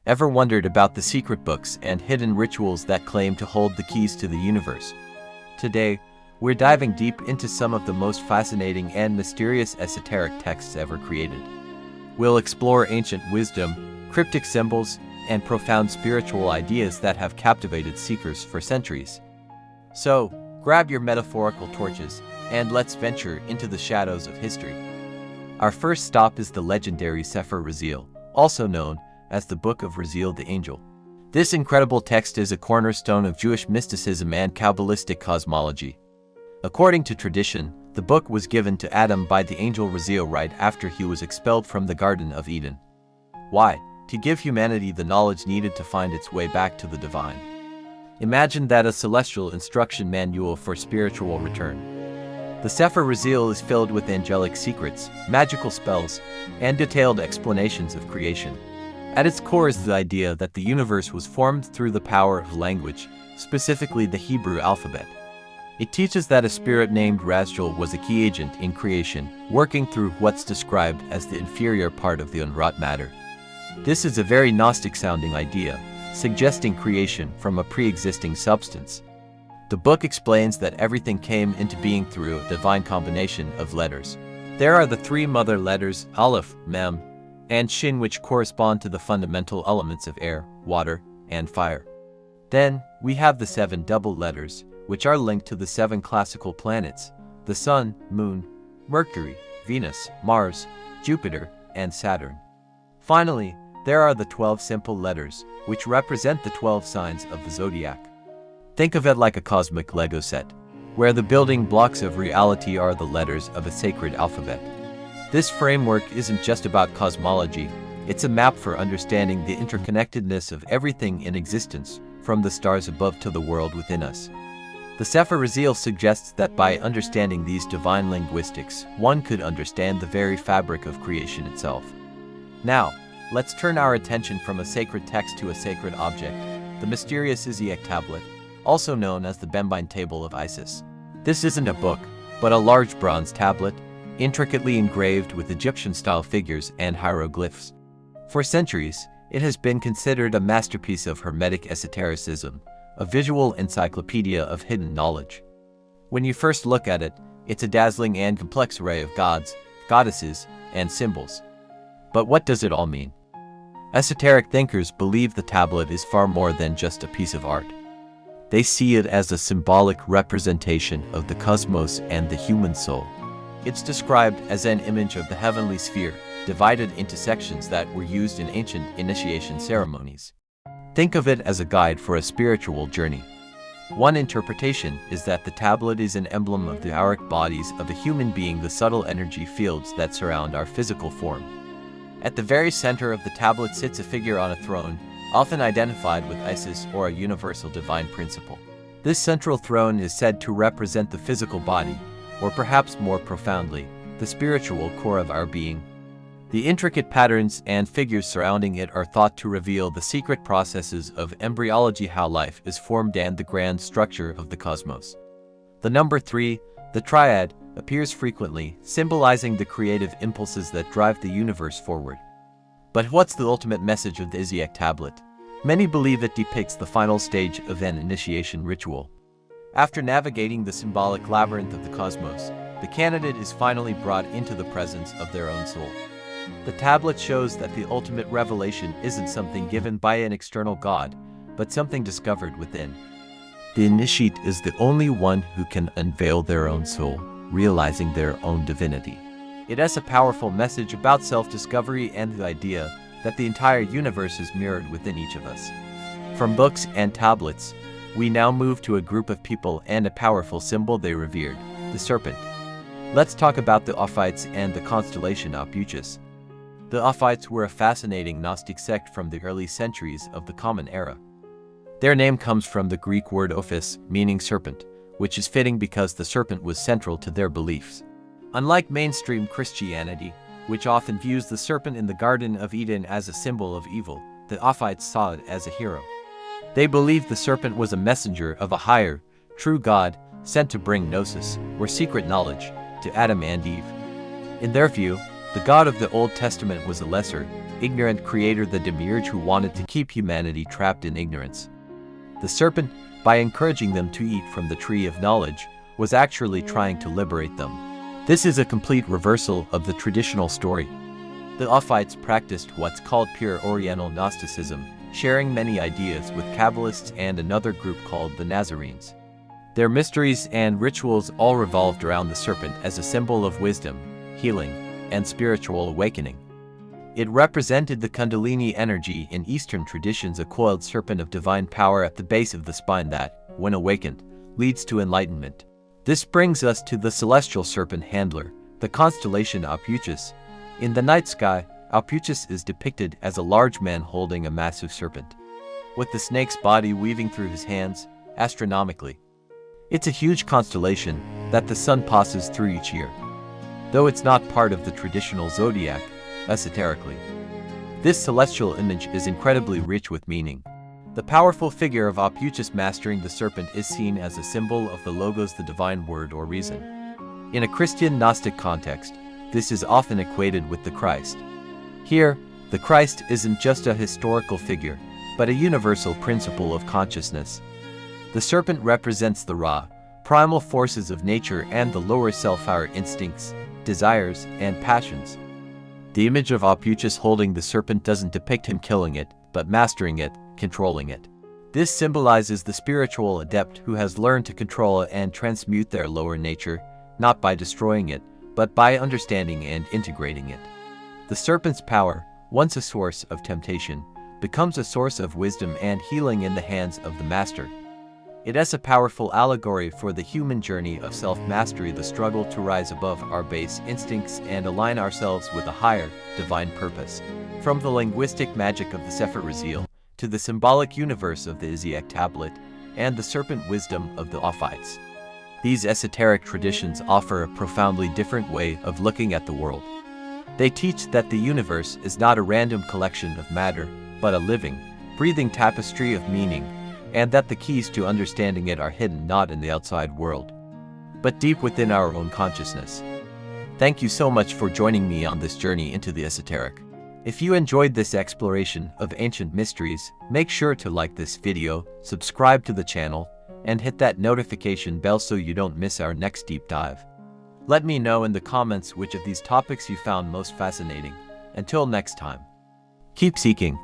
Ever wondered about the secret books and hidden rituals that claim to hold the keys to the universe? Today, we're diving deep into some of the most fascinating and mysterious esoteric texts ever created. We'll explore ancient wisdom, cryptic symbols, and profound spiritual ideas that have captivated seekers for centuries. So, grab your metaphorical torches, and let's venture into the shadows of history. Our first stop is the legendary Sepher Raziel, also known as the Book of Raziel the Angel. This incredible text is a cornerstone of Jewish mysticism and Kabbalistic cosmology. According to tradition, the book was given to Adam by the angel Raziel right after he was expelled from the Garden of Eden. Why? To give humanity the knowledge needed to find its way back to the divine. Imagine that, a celestial instruction manual for spiritual return. The Sepher Raziel is filled with angelic secrets, magical spells, and detailed explanations of creation. At its core is the idea that the universe was formed through the power of language, specifically the Hebrew alphabet. It teaches that a spirit named Raziel was a key agent in creation, working through what's described as the inferior part of the unwrought matter. This is a very Gnostic-sounding idea, suggesting creation from a pre-existing substance. The book explains that everything came into being through a divine combination of letters. There are the three mother letters, Aleph, Mem, and Shin, which correspond to the fundamental elements of air, water, and fire. Then, we have the 7 double letters, which are linked to the 7 classical planets: the Sun, Moon, Mercury, Venus, Mars, Jupiter, and Saturn. Finally, there are the 12 simple letters, which represent the 12 signs of the zodiac. Think of it like a cosmic Lego set, where the building blocks of reality are the letters of a sacred alphabet. This framework isn't just about cosmology, it's a map for understanding the interconnectedness of everything in existence, from the stars above to the world within us. The Sepher Raziel suggests that by understanding these divine linguistics, one could understand the very fabric of creation itself. Now, let's turn our attention from a sacred text to a sacred object, the mysterious Isiac Tablet, also known as the Benbine Table of Isis. This isn't a book, but a large bronze tablet, intricately engraved with Egyptian-style figures and hieroglyphs. For centuries, it has been considered a masterpiece of Hermetic esotericism, a visual encyclopedia of hidden knowledge. When you first look at it, it's a dazzling and complex array of gods, goddesses, and symbols. But what does it all mean? Esoteric thinkers believe the tablet is far more than just a piece of art. They see it as a symbolic representation of the cosmos and the human soul. It's described as an image of the heavenly sphere, divided into sections that were used in ancient initiation ceremonies. Think of it as a guide for a spiritual journey. One interpretation is that the tablet is an emblem of the auric bodies of a human being, the subtle energy fields that surround our physical form. At the very center of the tablet sits a figure on a throne, often identified with Isis or a universal divine principle. This central throne is said to represent the physical body, or perhaps more profoundly, the spiritual core of our being. The intricate patterns and figures surrounding it are thought to reveal the secret processes of embryology, how life is formed, and the grand structure of the cosmos. The number 3, the triad, appears frequently, symbolizing the creative impulses that drive the universe forward. But what's the ultimate message of the Isiac Tablet? Many believe it depicts the final stage of an initiation ritual. After navigating the symbolic labyrinth of the cosmos, the candidate is finally brought into the presence of their own soul. The tablet shows that the ultimate revelation isn't something given by an external god, but something discovered within. The initiate is the only one who can unveil their own soul, realizing their own divinity. It has a powerful message about self-discovery and the idea that the entire universe is mirrored within each of us. From books and tablets, we now move to a group of people and a powerful symbol they revered, the serpent. Let's talk about the Ophites and the constellation Ophites. The Ophites were a fascinating Gnostic sect from the early centuries of the Common Era. Their name comes from the Greek word ophis, meaning serpent, which is fitting because the serpent was central to their beliefs. Unlike mainstream Christianity, which often views the serpent in the Garden of Eden as a symbol of evil, the Ophites saw it as a hero. They believed the serpent was a messenger of a higher, true God, sent to bring gnosis, or secret knowledge, to Adam and Eve. In their view, the God of the Old Testament was a lesser, ignorant creator, the demiurge who wanted to keep humanity trapped in ignorance. The serpent, by encouraging them to eat from the tree of knowledge, was actually trying to liberate them. This is a complete reversal of the traditional story. The Ophites practiced what's called pure Oriental Gnosticism, sharing many ideas with Kabbalists and another group called the Nazarenes. Their mysteries and rituals all revolved around the serpent as a symbol of wisdom, healing, and spiritual awakening. It represented the Kundalini energy in Eastern traditions, a coiled serpent of divine power at the base of the spine that, when awakened, leads to enlightenment. This brings us to the celestial serpent handler, the constellation Ophites. In the night sky, Ophites is depicted as a large man holding a massive serpent, with the snake's body weaving through his hands, astronomically. It's a huge constellation that the sun passes through each year, though it's not part of the traditional zodiac, esoterically. This celestial image is incredibly rich with meaning. The powerful figure of Ophites mastering the serpent is seen as a symbol of the Logos, the divine word or reason. In a Christian Gnostic context, this is often equated with the Christ. Here, the Christ isn't just a historical figure, but a universal principle of consciousness. The serpent represents the raw, primal forces of nature and the lower self, our instincts, desires, and passions. The image of Ophites holding the serpent doesn't depict him killing it, but mastering it, controlling it. This symbolizes the spiritual adept who has learned to control and transmute their lower nature, not by destroying it, but by understanding and integrating it. The serpent's power, once a source of temptation, becomes a source of wisdom and healing in the hands of the master. It is a powerful allegory for the human journey of self-mastery, the struggle to rise above our base instincts and align ourselves with a higher, divine purpose. From the linguistic magic of the Sepher Raziel, to the symbolic universe of the Isiac Tablet, and the serpent wisdom of the Ophites. These esoteric traditions offer a profoundly different way of looking at the world. They teach that the universe is not a random collection of matter, but a living, breathing tapestry of meaning, and that the keys to understanding it are hidden not in the outside world, but deep within our own consciousness. Thank you so much for joining me on this journey into the esoteric. If you enjoyed this exploration of ancient mysteries, make sure to like this video, subscribe to the channel, and hit that notification bell so you don't miss our next deep dive. Let me know in the comments which of these topics you found most fascinating. Until next time, keep seeking.